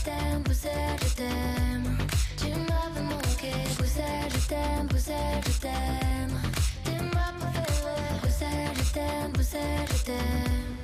t'aime, Bruxelles, je t'aime. Tu m'as fait manquer, Bruxelles, je t'aime, Bruxelles, je t'aime. T'es ma préférée, Bruxelles, je t'aime, Bruxelles, je t'aime.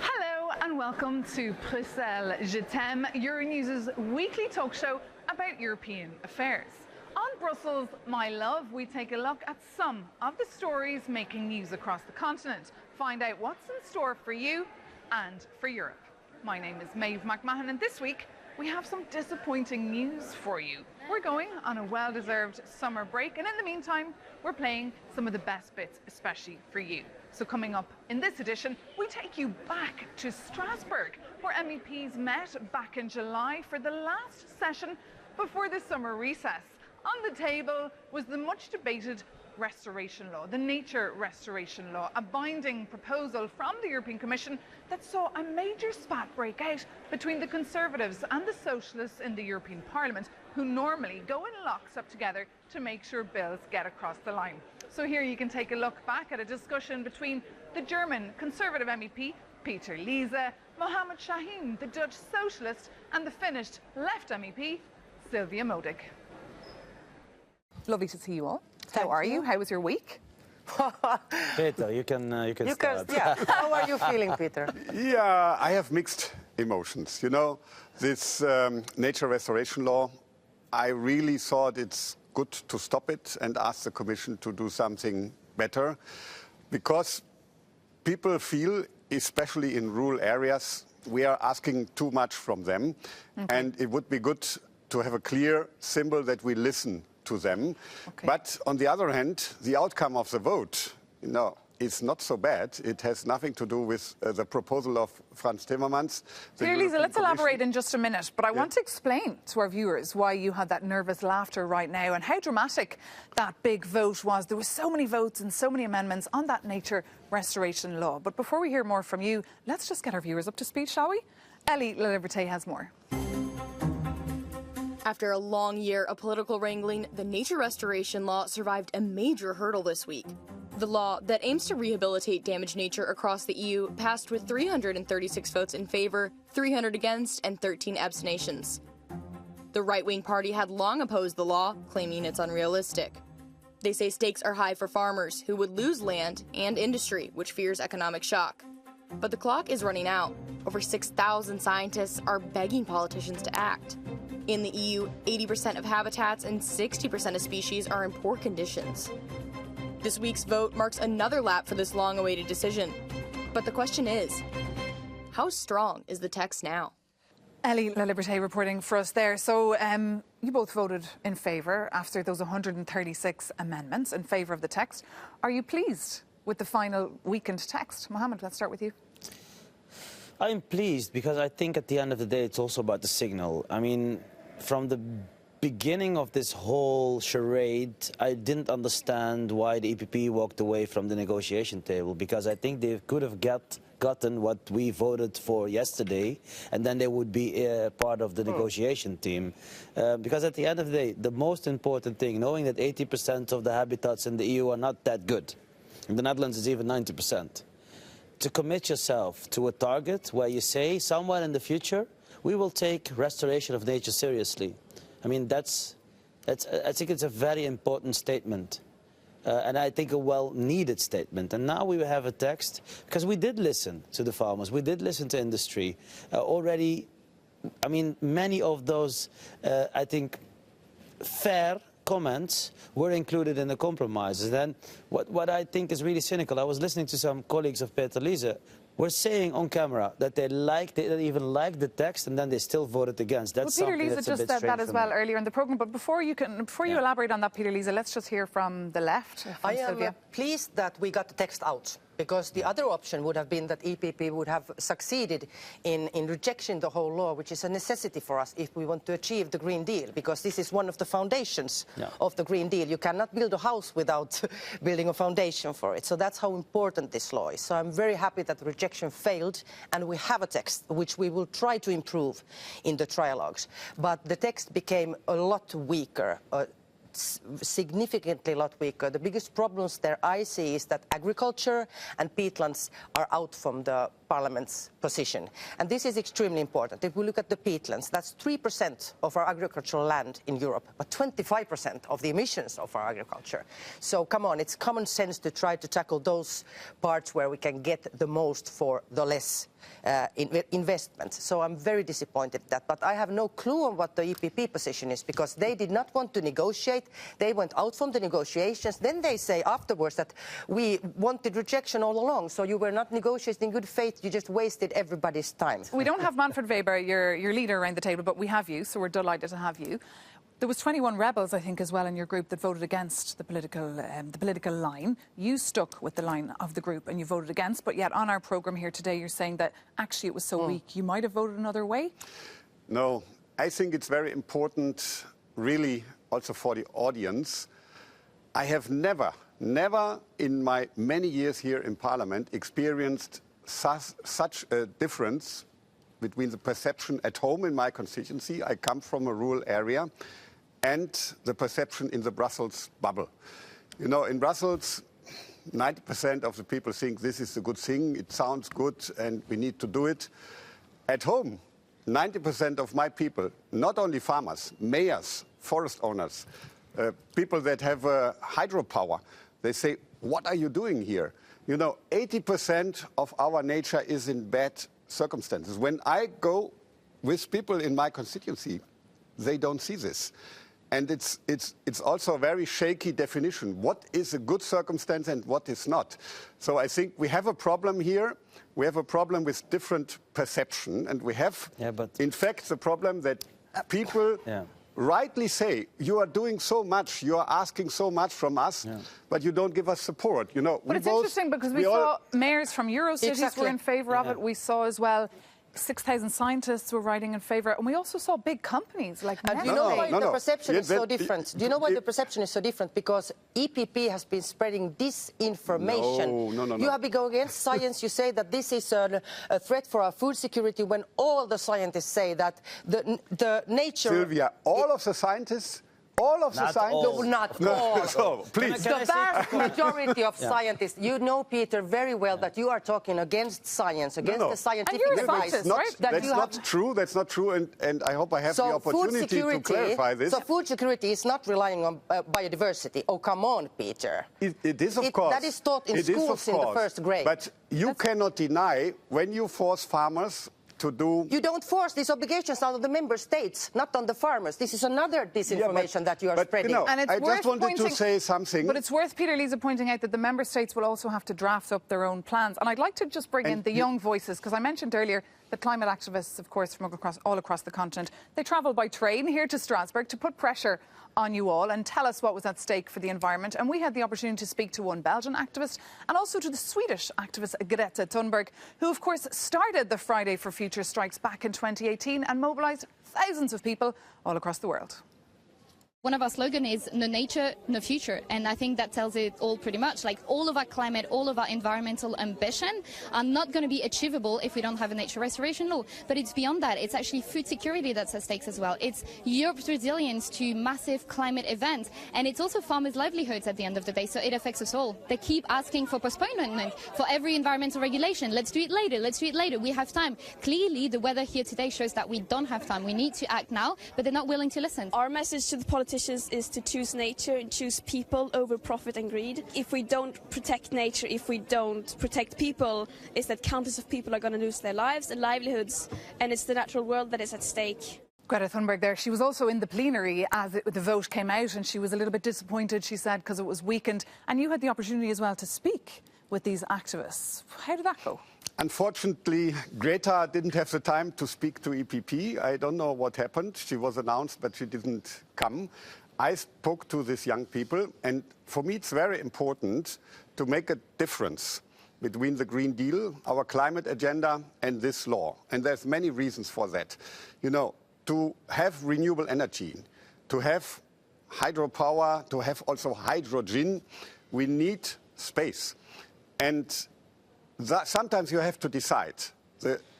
Hello and welcome to Bruxelles, Je t'aime, Euronews' weekly talk show about European affairs. On Brussels, My Love, we take a look at some of the stories making news across the continent, find out what's in store for you and for Europe. My name is Maeve McMahon, and this week we have some disappointing news for you. We're going on a well-deserved summer break, and in the meantime, we're playing some of the best bits, especially for you. So coming up in this edition, we take you back to Strasbourg, where MEPs met back in July for the last session before the summer recess. On the table was the much debated restoration law, the nature restoration law, a binding proposal from the European Commission that saw a major spat break out between the Conservatives and the Socialists in the European Parliament, who normally go in lockstep together to make sure bills get across the line. So here you can take a look back at a discussion between the German Conservative MEP, Peter Liese, Mohammed Shaheen, the Dutch Socialist, and the Finnish Left MEP, Silvia Modig. Lovely to see you all. How are you? How was your week? Peter, you can start. Yeah. How are you feeling, Peter? Yeah, I have mixed emotions. You know, this nature restoration law, I really thought it's good to stop it and ask the Commission to do something better, because people feel, especially in rural areas, we are asking too much from them. Okay. And it would be good to have a clear symbol that we listen to them. Okay. But on the other hand, the outcome of the vote, you know, is not so bad. It has nothing to do with the proposal of Franz Timmermans. Peter Liese, let's elaborate in just a minute, but I want to explain to our viewers why you had that nervous laughter right now and how dramatic that big vote was. There were so many votes and so many amendments on that nature restoration law. But before we hear more from you, let's just get our viewers up to speed, shall we? Ellie Laliberté has more. After a long year of political wrangling, the nature restoration law survived a major hurdle this week. The law that aims to rehabilitate damaged nature across the EU passed with 336 votes in favor, 300 against, and 13 abstentions. The right-wing party had long opposed the law, claiming it's unrealistic. They say stakes are high for farmers, who would lose land, and industry, which fears economic shock. But the clock is running out. Over 6,000 scientists are begging politicians to act. In the EU, 80% of habitats and 60% of species are in poor conditions. This week's vote marks another lap for this long-awaited decision. But the question is, how strong is the text now? Ellie Laliberté reporting for us there. So you both voted in favour after those 136 amendments in favour of the text. Are you pleased with the final weakened text? Mohammed, let's start with you. I'm pleased because I think at the end of the day it's also about the signal. I mean, from the beginning of this whole charade, I didn't understand why the EPP walked away from the negotiation table, because I think they could have gotten what we voted for yesterday, and then they would be part of the negotiation team. Because at the end of the day, the most important thing, knowing that 80% of the habitats in the EU are not that good, in the Netherlands it's even 90%, to commit yourself to a target where you say somewhere in the future we will take restoration of nature seriously. I mean, I think it's a very important statement, and I think a well-needed statement. And now we have a text, because we did listen to the farmers, we did listen to industry. Already, I mean, many of those, I think, fair comments were included in the compromises. And what I think is really cynical, I was listening to some colleagues of Peter Liese, were saying on camera that they even liked the text, and then they still voted against. That's Peter Liese just said that as well earlier in the programme. But before you elaborate on that, Peter Liese, let's just hear from the left. I am pleased that we got the text out, because the other option would have been that EPP would have succeeded in rejecting the whole law, which is a necessity for us if we want to achieve the Green Deal, because this is one of the foundations of the Green Deal. You cannot build a house without building a foundation for it. So that's how important this law is. So I'm very happy that the rejection failed, and we have a text which we will try to improve in the trialogues. But the text became a lot weaker significantly a lot weaker. The biggest problems there I see is that agriculture and peatlands are out from the Parliament's position. And this is extremely important. If we look at the peatlands, that's 3% of our agricultural land in Europe, but 25% of the emissions of our agriculture. So come on, it's common sense to try to tackle those parts where we can get the most for the less investment. So I'm very disappointed at that. But I have no clue on what the EPP position is, because they did not want to negotiate. They went out from the negotiations. Then they say afterwards that we wanted rejection all along. So you were not negotiating in good faith. You just wasted everybody's time. We don't have Manfred Weber, your leader, around the table, but we have you, so we're delighted to have you. There was 21 rebels, I think, as well in your group that voted against the political line. You stuck with the line of the group and you voted against, but yet on our programme here today you're saying that actually it was so weak you might have voted another way? No, I think it's very important, really, also for the audience. I have never in my many years here in Parliament experienced such a difference between the perception at home in my constituency, I come from a rural area, and the perception in the Brussels bubble. You know, in Brussels, 90% of the people think this is a good thing, it sounds good, and we need to do it. At home, 90% of my people, not only farmers, mayors, forest owners, people that have hydropower, they say, what are you doing here? You know, 80% of our nature is in bad circumstances. When I go with people in my constituency, they don't see this. And it's also a very shaky definition. What is a good circumstance and what is not? So I think we have a problem here. We have a problem with different perception. And we have, in fact, the problem that people rightly say, you are doing so much, you are asking so much from us, but you don't give us support. You know, but it's interesting because we saw mayors from Eurocities were in favour of it. We saw as well 6,000 scientists were writing in favour, and we also saw big companies like Nestle. Do you know why the perception is so different? Do you know why the perception is so different? Because EPP has been spreading disinformation. No. You have been going against science. You say that this is a threat for our food security, when all the scientists say that the nature... Sylvia, all of the scientists... All of the scientists? No, not all. So, please. The vast majority of scientists, you know, Peter, very well that you are talking against science, against the scientific advice. That's not true. That's not true, and I hope I have the opportunity to clarify this. So food security is not relying on biodiversity. Oh, come on, Peter. It is, of course. That is taught in schools in the first grade. But you cannot deny, when you force farmers to do... You don't force these obligations on the member states, not on the farmers. This is another disinformation that you are spreading. You know, and I just wanted to say something. But it's worth Peter Liese pointing out that the member states will also have to draft up their own plans. And I'd like to just bring in the young voices, because I mentioned earlier that climate activists, of course, from all across the continent, they travel by train here to Strasbourg to put pressure on you all and tell us what was at stake for the environment. And we had the opportunity to speak to one Belgian activist and also to the Swedish activist Greta Thunberg, who, of course, started the Friday for Future strikes back in 2018 and mobilised thousands of people all across the world. One of our slogans is no nature, no future. And I think that tells it all pretty much. Like, all of our climate, all of our environmental ambition are not going to be achievable if we don't have a nature restoration law. But it's beyond that. It's actually food security that's at stake as well. It's Europe's resilience to massive climate events. And it's also farmers' livelihoods at the end of the day. So it affects us all. They keep asking for postponement for every environmental regulation. Let's do it later. Let's do it later. We have time. Clearly, the weather here today shows that we don't have time. We need to act now, but they're not willing to listen. Our message to the politicians is to choose nature and choose people over profit and greed. If we don't protect nature, if we don't protect people, is that countless of people are going to lose their lives and livelihoods, and it's the natural world that is at stake. Greta Thunberg there. She was also in the plenary as the vote came out, and she was a little bit disappointed, she said, because it was weakened. And you had the opportunity as well to speak with these activists. How did that go? Unfortunately, Greta didn't have the time to speak to EPP. I don't know what happened. She was announced, but she didn't come. I spoke to these young people, and for me it's very important to make a difference between the Green Deal, our climate agenda, and this law. And there's many reasons for that. You know, to have renewable energy, to have hydropower, to have also hydrogen, we need space. And sometimes you have to decide.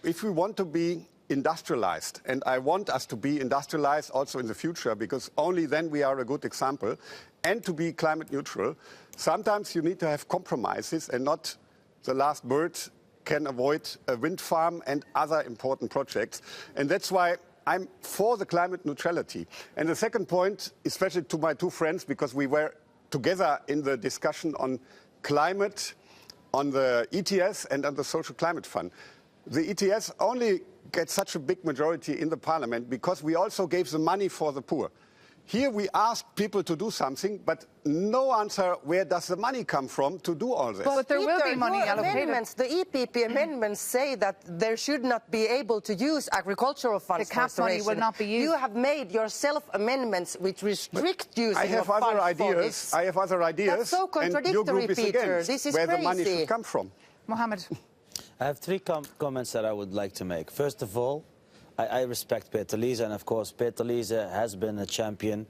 If we want to be industrialized. And I want us to be industrialized also in the future, because only then we are a good example. And to be climate neutral, sometimes you need to have compromises, and not the last bird can avoid a wind farm and other important projects. And that's why I'm for the climate neutrality. And the second point, especially to my two friends, because we were together in the discussion on climate, on the ETS and on the Social Climate Fund. The ETS only gets such a big majority in the parliament because we also gave the money for the poor. Here we asked people to do something, but no answer where does the money come from to do all this. But there will be money allocated. The EPP amendments say that there should not be able to use agricultural funds. The CAP money will not be used. You have made yourself amendments which restrict using I have of other funds ideas. for this. I have other ideas. That's so and your contradictory, group is Peter. against This is where crazy. the money should come from. Mohammed. I have three comments that I would like to make. First of all, I respect Peter Liese, and of course Peter Liese has been a champion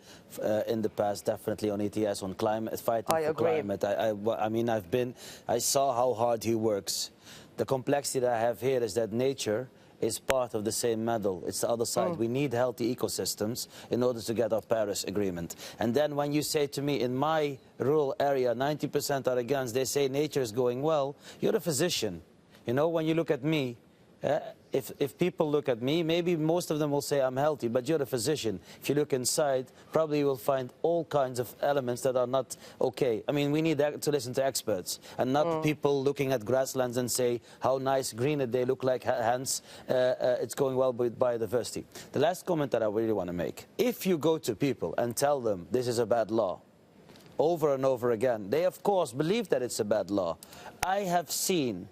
in the past, definitely on ETS, on climate, fighting for climate. I mean, I saw how hard he works. The complexity that I have here is that nature is part of the same medal. It's the other side. We need healthy ecosystems in order to get our Paris Agreement. And then when you say to me, in my rural area, 90% are against, they say nature is going well, you're a physician. You know, when you look at me, if people look at me, maybe most of them will say I'm healthy, but you're a physician. If you look inside, probably you will find all kinds of elements that are not okay. I mean, we need to listen to experts and not people looking at grasslands and say how nice green they look like, hence it's going well with biodiversity. The last comment that I really want to make, if you go to people and tell them this is a bad law, over and over again, they of course believe that it's a bad law. I have seen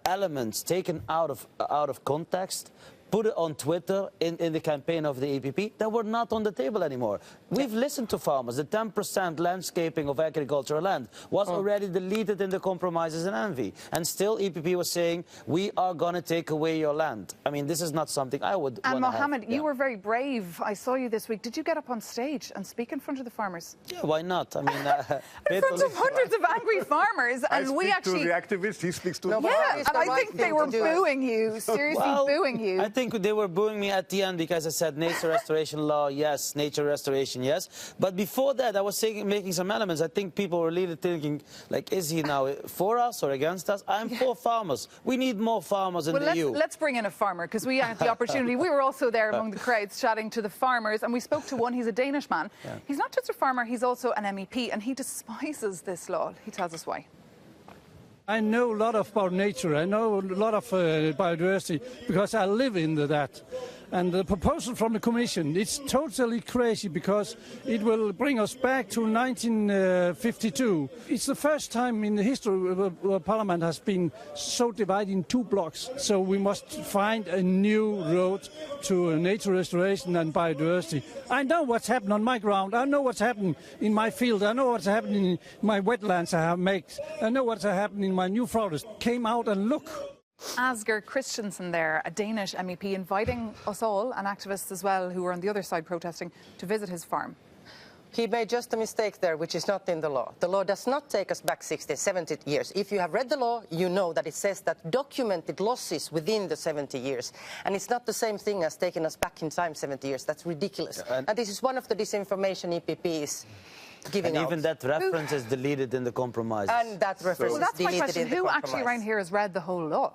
elements taken out of context, put it on Twitter in the campaign of the EPP that were not on the table anymore. We've listened to farmers. The 10% landscaping of agricultural land was already deleted in the compromises in Envy. And still EPP was saying, we are going to take away your land. I mean, this is not something I would want to have. And Mohammed, you were very brave. I saw you this week. Did you get up on stage and speak in front of the farmers? Yeah, why not? I mean, in front of hundreds of angry farmers. And I speak to the activists, he speaks to the farmers. Yeah, and I think they were booing you, seriously booing you. I think they were booing me at the end because I said nature restoration law, yes, nature restoration, yes. But before that, I was saying, making some elements. I think people were really thinking, like, is he now for us or against us? I'm for farmers. We need more farmers in the EU. Let's bring in a farmer, because we had the opportunity. We were also there among the crowds chatting to the farmers, and we spoke to one. He's a Danish man. Yeah. He's not just a farmer, he's also an MEP, and he despises this law. He tells us why. I know a lot about nature. I know a lot of biodiversity because I live in that. And the proposal from the Commission, it's totally crazy because it will bring us back to 1952. It's the first time in the history where Parliament has been so divided in two blocks. So we must find a new road to nature restoration and biodiversity. I know what's happened on my ground. I know what's happened in my field. I know what's happening in my wetlands I have made. I know what's happened in my new forest. Came out and look. Asger Christensen there, a Danish MEP, inviting us all, and activists as well who were on the other side protesting, to visit his farm. He made just a mistake there, which is not in the law. The law does not take us back 60, 70 years. If you have read the law, you know that it says that documented losses within the 70 years. And it's not the same thing as taking us back in time 70 years. That's ridiculous. And this is one of the disinformation EPP is giving out. And even that reference is deleted in the compromise. And that reference Well, that's is my deleted question. in the Who compromise. actually around here has read the whole law?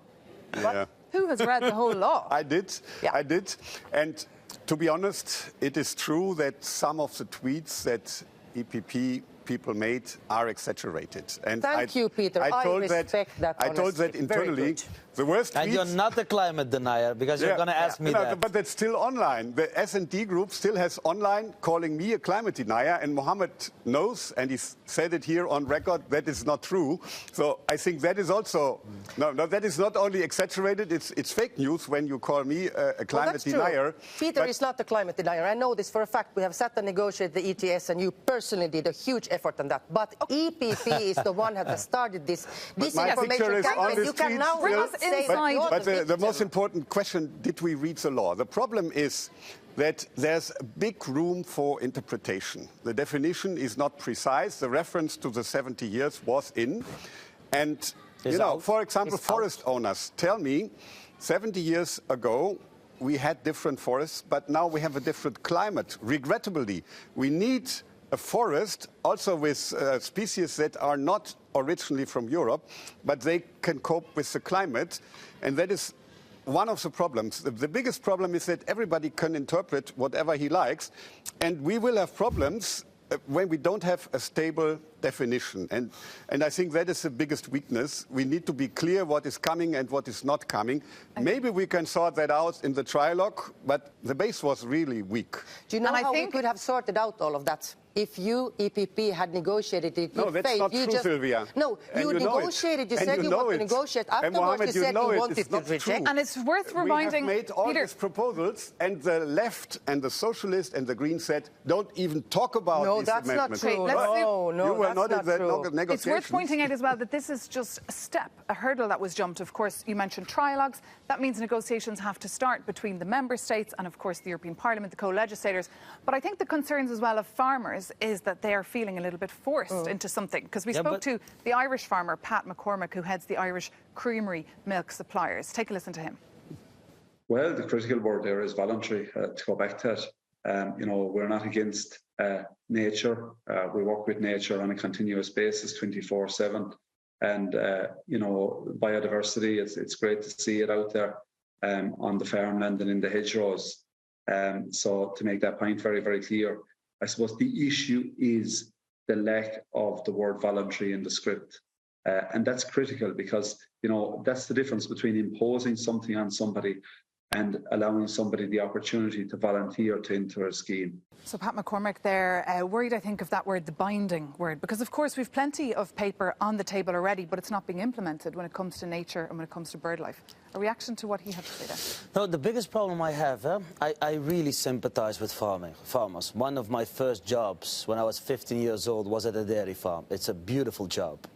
Yeah. Who has read the whole law? I did. Yeah. I did. And to be honest, it is true that some of the tweets that EPP people made are exaggerated. And Thank you, Peter. I respect that I told that honesty. internally. The worst tweets... And you're not a climate denier, because you're going to ask me that. But that's still online. The S&D group still has online calling me a climate denier, and Mohammed knows, and he said it here on record, that is not true. So I think that is also... No, that is not only exaggerated, it's fake news when you call me a climate denier. True. Peter is not a climate denier. I know this for a fact. We have sat and negotiated the ETS, and you personally did a huge effort on that. But EPP is the one that has started this disinformation campaign. You can now bring us inside. But the most important question, did we read the law? The problem is that there's a big room for interpretation. The definition is not precise. The reference to the 70 years was in. And, you know, for example, forest owners tell me 70 years ago, we had different forests, but now we have a different climate. Regrettably, we need a forest also with species that are not originally from Europe, but they can cope with the climate, and that is one of the problems. The biggest problem is that everybody can interpret whatever he likes, and we will have problems when we don't have a stable definition. And I think that is the biggest weakness. We need to be clear what is coming and what is not coming. Maybe we can sort that out in the trilogue, but the base was really weak. Do you know how we could have sorted out all of that? If you, EPP, had negotiated it No, that's not true, Sylvia. No, you negotiated. You said you want to negotiate. Afterwards, you said you wanted to reject. And it's worth reminding, we have made all Peter, these proposals, and the left and the socialists and the Greens said, don't even talk about these amendments. Not true. No, you were that's not in the true. negotiations. It's worth pointing out as well that this is just a step, a hurdle that was jumped. Of course, you mentioned trilogues. That means negotiations have to start between the member states and, of course, the European Parliament, the co-legislators. But I think the concerns as well of farmers is that they are feeling a little bit forced into something. Because we spoke to the Irish farmer, Pat McCormick, who heads the Irish Creamery Milk Suppliers. Take a listen to him. Well, the critical word there is voluntary, to go back to it. You know, we're not against nature. We work with nature on a continuous basis, 24/7. And, you know, biodiversity, it's great to see it out there on the farmland and in the hedgerows. So to make that point very, very clear, I suppose the issue is the lack of the word voluntary in the script. And that's critical because, you know, that's the difference between imposing something on somebody and allowing somebody the opportunity to volunteer to enter a scheme. So Pat McCormick there, worried, I think, of that word, the binding word, because of course we've plenty of paper on the table already, but it's not being implemented when it comes to nature and when it comes to bird life. A reaction to what he had to say there? No, the biggest problem I have, I really sympathize with farmers. One of my first jobs when I was 15 years old was at a dairy farm. It's a beautiful job.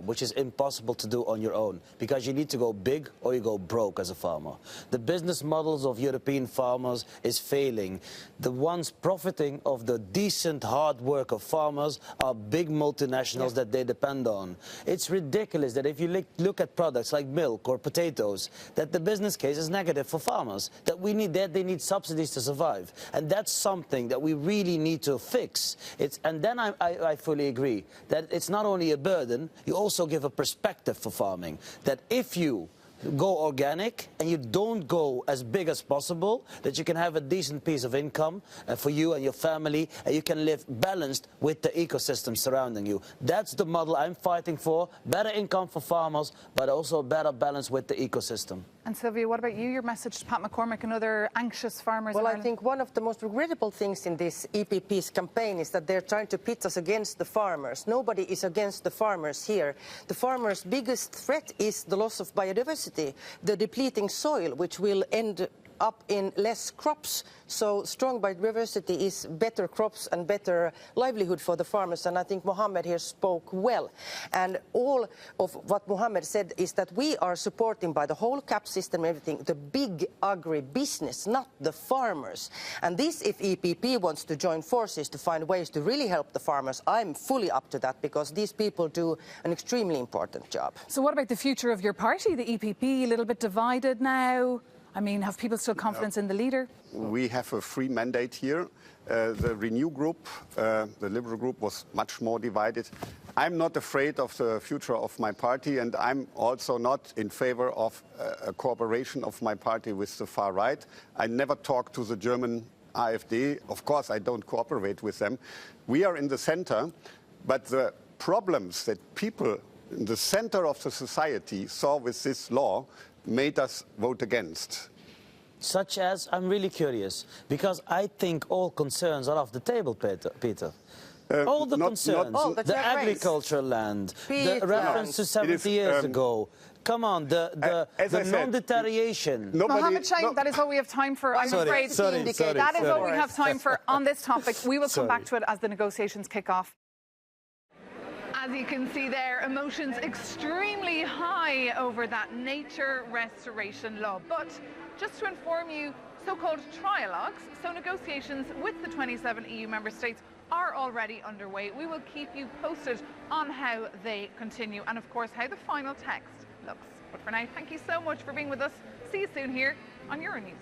Which is impossible to do on your own because you need to go big or you go broke as a farmer. The business models of European farmers is failing. The ones profiting of the decent hard work of farmers are big multinationals that they depend on. It's ridiculous that if you look at products like milk or potatoes, that the business case is negative for farmers, that they need subsidies to survive. And that's something that we really need to fix. And then I fully agree that it's not only a burden, you also give a perspective for farming, that if you go organic and you don't go as big as possible, that you can have a decent piece of income for you and your family, and you can live balanced with the ecosystem surrounding you. That's the model I'm fighting for, better income for farmers, but also a better balance with the ecosystem. And Sylvia, what about you, your message to Pat McCormick and other anxious farmers? Well, I think one of the most regrettable things in this EPP's campaign is that they're trying to pit us against the farmers. Nobody is against the farmers here. The farmers' biggest threat is the loss of biodiversity, the depleting soil, which will end up in less crops. So strong biodiversity is better crops and better livelihood for the farmers. And I think Mohammed here spoke well. And all of what Mohammed said is that we are supporting by the whole CAP system and everything, the big agri-business, not the farmers. And this, if EPP wants to join forces to find ways to really help the farmers, I'm fully up to that because these people do an extremely important job. So what about the future of your party, the EPP, a little bit divided now? I mean, have people still confidence in the leader? We have a free mandate here. The Renew group, the Liberal group, was much more divided. I'm not afraid of the future of my party, and I'm also not in favor of a cooperation of my party with the far right. I never talked to the German AfD. Of course, I don't cooperate with them. We are in the center, but the problems that people in the center of the society saw with this law made us vote against. Such as, I'm really curious, because I think all concerns are off the table, Peter. All the concerns, the agricultural land, the reference to 70 years ago. Come on, the non-deterioration. Mohammed Shain, that is all we have time for. I'm afraid that is all we have time for on this topic. We will come back to it as the negotiations kick off. As you can see there, emotions extremely high over that nature restoration law. But just to inform you, so-called trialogues, so negotiations with the 27 EU member states are already underway. We will keep you posted on how they continue and, of course, how the final text looks. But for now, thank you so much for being with us. see you soon here on Euronews.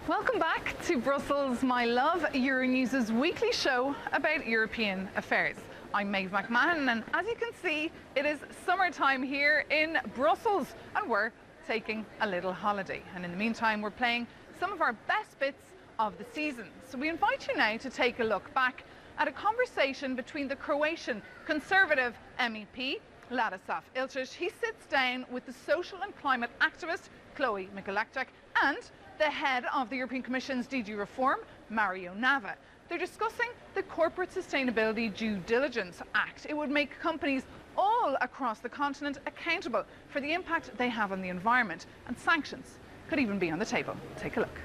Welcome back to Brussels, my love, Euronews' weekly show about European affairs. I'm Maeve McMahon, and as you can see, it is summertime here in Brussels, and we're taking a little holiday. And in the meantime, we're playing some of our best bits of the season. So we invite you now to take a look back at a conversation between the Croatian Conservative MEP, Ladislav Ilčić. He sits down with the social and climate activist, Chloe Mikulajczyk, and the head of the European Commission's DG Reform, Mario Nava. They're discussing the Corporate Sustainability Due Diligence Act. It would make companies all across the continent accountable for the impact they have on the environment, and sanctions could even be on the table. Take a look.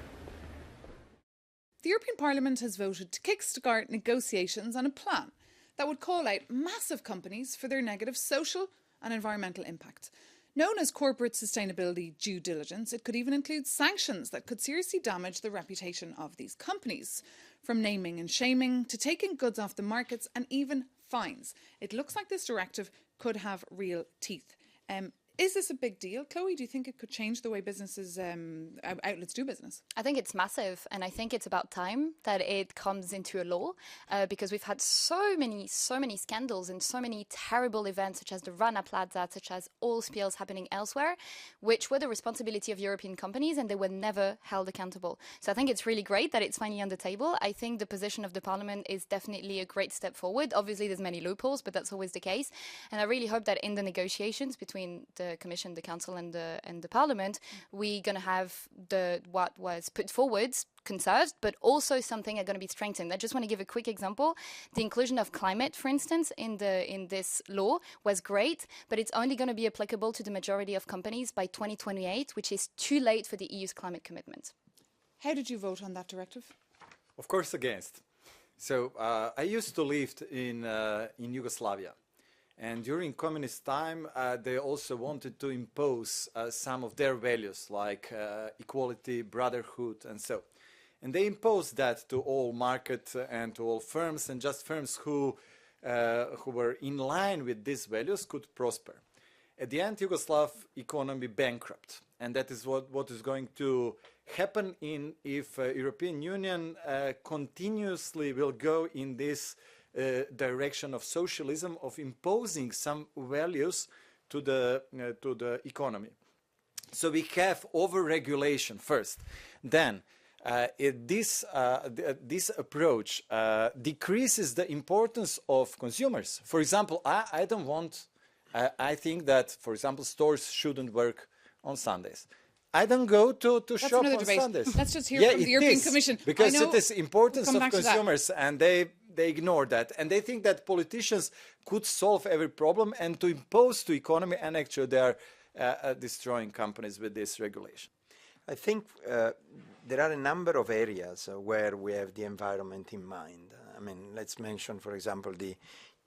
The European Parliament has voted to kickstart negotiations on a plan that would call out massive companies for their negative social and environmental impact. Known as corporate sustainability due diligence, it could even include sanctions that could seriously damage the reputation of these companies, from naming and shaming to taking goods off the markets and even fines. It looks like this directive could have real teeth. Is this a big deal, Chloe? Do you think it could change the way businesses, outlets do business? I think it's massive, and I think it's about time that it comes into a law, because we've had so many scandals and so many terrible events, such as the Rana Plaza, such as oil spills happening elsewhere, which were the responsibility of European companies, and they were never held accountable. So I think it's really great that it's finally on the table. I think the position of the Parliament is definitely a great step forward. Obviously, there's many loopholes, but that's always the case. And I really hope that in the negotiations between the Commission, the Council and the Parliament, we're going to have what was put forward conserved, but also something are going to be strengthened. I just want to give a quick example. The inclusion of climate, for instance, in this law was great, but it's only going to be applicable to the majority of companies by 2028, which is too late for the EU's climate commitment. How did you vote on that directive? Of course, against. So I used to live in Yugoslavia. And during communist time, they also wanted to impose some of their values, like equality, brotherhood, and so. And they imposed that to all market and to all firms, and just firms who were in line with these values could prosper. At the end, Yugoslav economy bankrupt, and that is what is going to happen if European Union continuously will go in this direction of socialism, of imposing some values to the economy. So we have over-regulation first. Then this approach decreases the importance of consumers. For example, I think that, for example, stores shouldn't work on Sundays. I don't go to shop on debate. Sundays. Let's just hear from the European Commission. Because it is importance of consumers, and they ignore that, and they think that politicians could solve every problem and to impose to economy, and actually they are destroying companies with this regulation. I think there are a number of areas where we have the environment in mind. I mean, let's mention, for example, the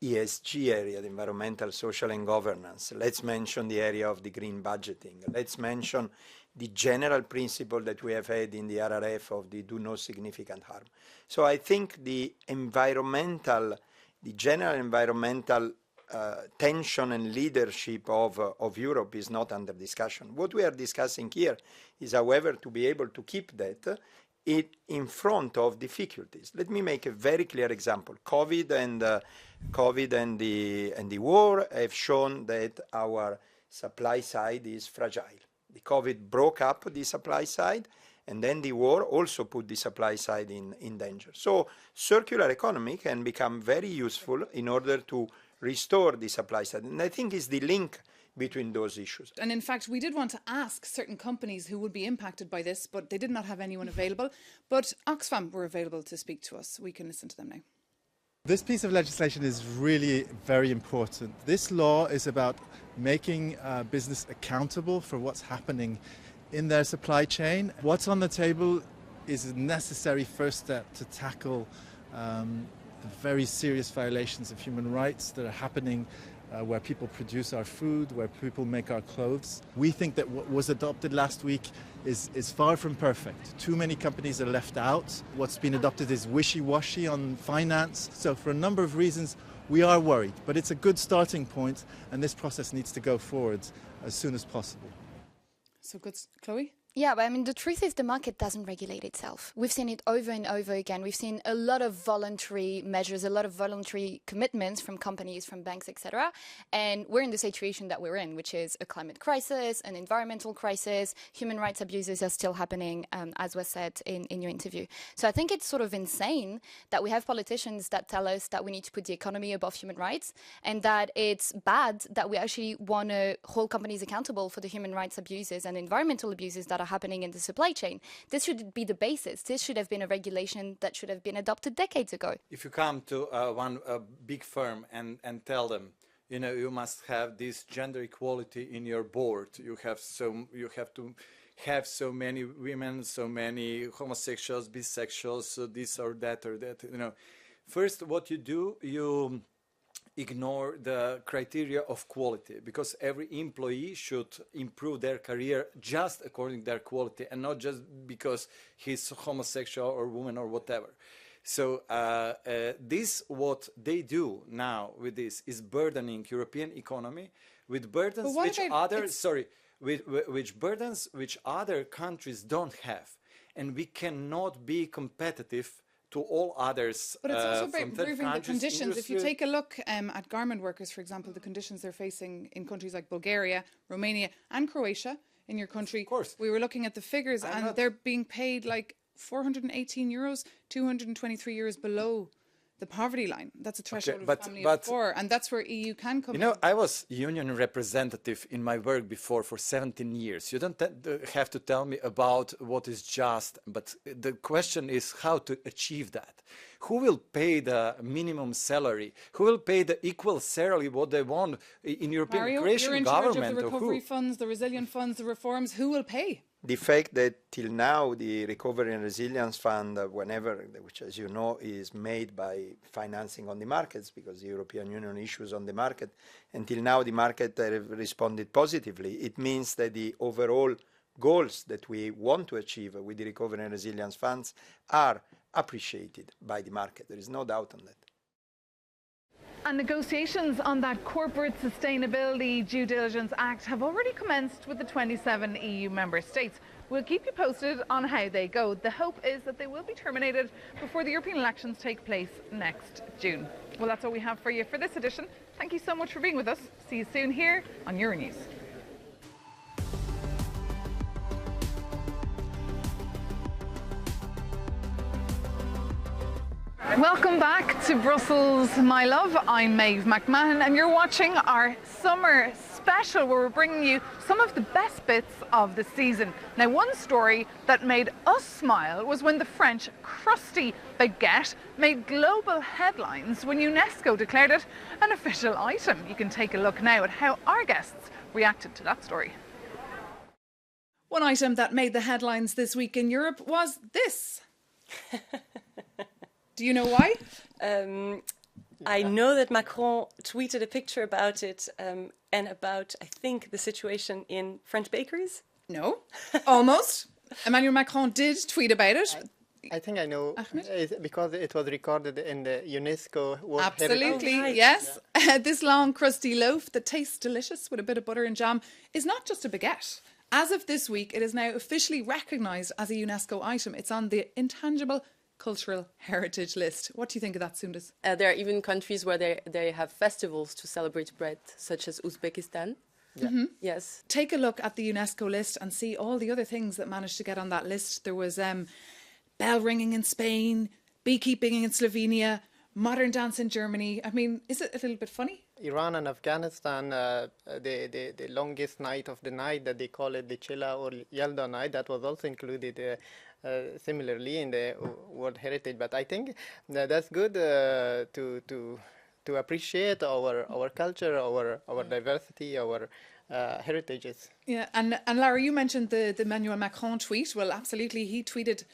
ESG area, the environmental, social and governance. Let's mention the area of the green budgeting. Let's mention the general principle that we have had in the RRF of the do no significant harm. So I think the general environmental tension and leadership of Europe is not under discussion. What we are discussing here is, however, to be able to keep that in front of difficulties. Let me make a very clear example. COVID and the war have shown that our supply side is fragile. The COVID broke up the supply side, and then the war also put the supply side in danger. So circular economy can become very useful in order to restore the supply side. And I think it's the link between those issues. And in fact, we did want to ask certain companies who would be impacted by this, but they did not have anyone available. But Oxfam were available to speak to us. We can listen to them now. This piece of legislation is really very important. This law is about making business accountable for what's happening in their supply chain. What's on the table is a necessary first step to tackle the very serious violations of human rights that are happening where people produce our food, where people make our clothes. We think that what was adopted last week is far from perfect. Too many companies are left out. What's been adopted is wishy-washy on finance. So for a number of reasons, we are worried. But it's a good starting point, and this process needs to go forward as soon as possible. So good, Chloe? Yeah, but I mean, the truth is the market doesn't regulate itself. We've seen it over and over again. We've seen a lot of voluntary measures, a lot of voluntary commitments from companies, from banks, etc. And we're in the situation that we're in, which is a climate crisis, an environmental crisis. Human rights abuses are still happening, as was said in your interview. So I think it's sort of insane that we have politicians that tell us that we need to put the economy above human rights, and that it's bad that we actually want to hold companies accountable for the human rights abuses and environmental abuses that are happening in the supply chain. This should be the basis. This should have been a regulation that should have been adopted decades ago. If you come to one big firm and tell them, you know, you must have this gender equality in your board. You have to have so many women, so many homosexuals, bisexuals, so this or that or that. You know, first what you do, you ignore the criteria of quality, because every employee should improve their career just according to their quality and not just because he's homosexual or woman or whatever. So this, what they do now with this, is burdening European economy with burdens which other countries don't have, and we cannot be competitive to all others. But it's also about improving the conditions. If you take a look at garment workers, for example, the conditions they're facing in countries like Bulgaria, Romania and Croatia, in your country, of course, we were looking at the figures, and they're being paid like 418 euros, 223 euros below the poverty line. That's a threshold of family of four, and that's where EU can come in. You know, I was union representative in my work before for 17 years. You don't have to tell me about what is just, but the question is how to achieve that. Who will pay the minimum salary? Who will pay the equal salary what they want in European Mario, creation you're in government? charge of the recovery funds, the resilient funds, the reforms. Who will pay? The fact that till now the Recovery and Resilience Fund, which as you know is made by financing on the markets, because the European Union issues on the market, until now the market responded positively. It means that the overall goals that we want to achieve with the Recovery and Resilience Funds are appreciated by the market. There is no doubt on that. And negotiations on that Corporate Sustainability Due Diligence Act have already commenced with the 27 EU member states. We'll keep you posted on how they go. The hope is that they will be terminated before the European elections take place next June. Well, that's all we have for you for this edition. Thank you so much for being with us. See you soon here on Euronews. Welcome back to Brussels, my love. I'm Maeve McMahon, and you're watching our summer special where we're bringing you some of the best bits of the season. Now, one story that made us smile was when the French crusty baguette made global headlines when UNESCO declared it an official item. You can take a look now at how our guests reacted to that story. One item that made the headlines this week in Europe was this. Do you know why? I know that Macron tweeted a picture about it and about, I think, the situation in French bakeries. No, almost. Emmanuel Macron did tweet about it. I think I know, because it was recorded in the UNESCO World Absolutely, Heritage. Right. Yes. Yeah. This long, crusty loaf that tastes delicious with a bit of butter and jam is not just a baguette. As of this week, it is now officially recognised as a UNESCO item. It's on the intangible cultural heritage list. What do you think of that, Sundus? There are even countries where they have festivals to celebrate bread, such as Uzbekistan. Yeah. Mm-hmm. Yes. Take a look at the UNESCO list and see all the other things that managed to get on that list. There was bell ringing in Spain, beekeeping in Slovenia, modern dance in Germany. I mean, is it a little bit funny? Iran and Afghanistan, the longest night of the night that they call it the Chela or Yalda night, that was also included similarly in the World Heritage. But I think that's good to appreciate our culture, our diversity, our heritages. Yeah, and Lara, you mentioned the Emmanuel Macron tweet. Well, absolutely, he tweeted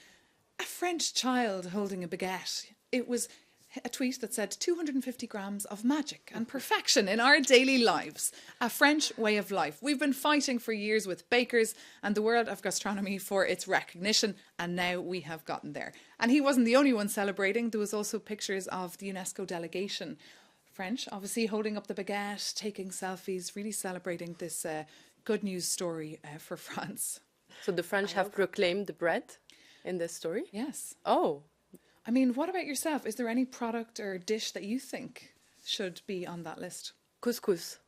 a French child holding a baguette. It was a tweet that said 250 grams of magic and perfection in our daily lives, a French way of life. We've been fighting for years with bakers and the world of gastronomy for its recognition, and now we have gotten there. And he wasn't the only one celebrating. There was also pictures of the UNESCO delegation, French, obviously holding up the baguette, taking selfies, really celebrating this good news story for France. So the French have proclaimed the bread in this story? Yes. Oh. I mean, what about yourself? Is there any product or dish that you think should be on that list? Couscous.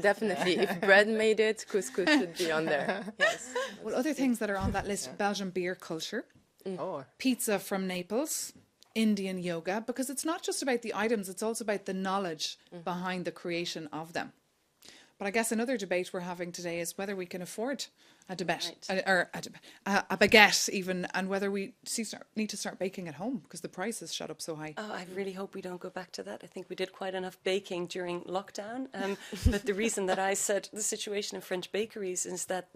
Definitely. If bread made it, couscous should be on there. Yes. Well, other things that are on that list, Belgian beer culture, pizza from Naples, Indian yoga, because it's not just about the items, it's also about the knowledge behind the creation of them. But I guess another debate we're having today is whether we can afford a baguette even, and whether we need to start baking at home because the price has shot up so high. Oh, I really hope we don't go back to that. I think we did quite enough baking during lockdown. But the reason that I said the situation in French bakeries is that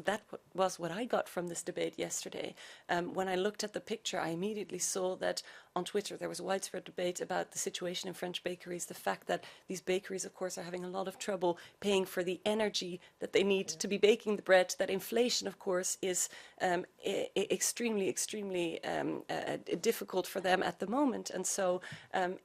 was what I got from this debate yesterday. When I looked at the picture, I immediately saw that on Twitter there was a widespread debate about the situation in French bakeries, the fact that these bakeries, of course, are having a lot of trouble paying for the energy that they need to be baking the bread, that inflation, of course, is extremely difficult for them at the moment. And so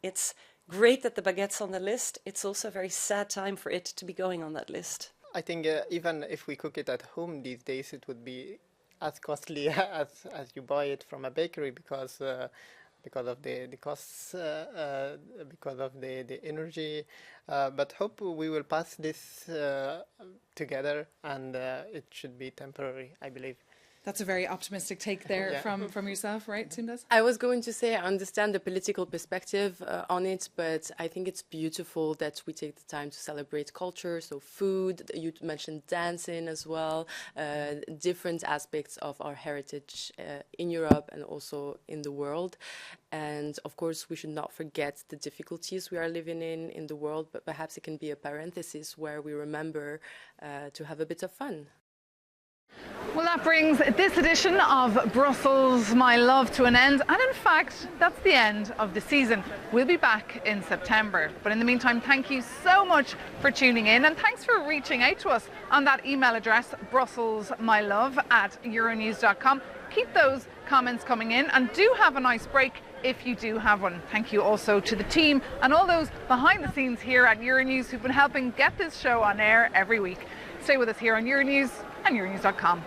it's great that the baguette's on the list. It's also a very sad time for it to be going on that list. I think even if we cook it at home these days, it would be as costly as you buy it from a bakery because of the costs, because of the energy. But hope we will pass this together, and it should be temporary, I believe. That's a very optimistic take there from yourself, right, Sundas? I was going to say I understand the political perspective on it, but I think it's beautiful that we take the time to celebrate culture, so food, you mentioned dancing as well, different aspects of our heritage in Europe and also in the world. And of course, we should not forget the difficulties we are living in the world, but perhaps it can be a parenthesis where we remember to have a bit of fun. Well, that brings this edition of Brussels, My Love, to an end. And in fact, that's the end of the season. We'll be back in September. But in the meantime, thank you so much for tuning in. And thanks for reaching out to us on that email address, brusselsmylove@euronews.com. Keep those comments coming in and do have a nice break if you do have one. Thank you also to the team and all those behind the scenes here at Euronews who've been helping get this show on air every week. Stay with us here on Euronews and euronews.com.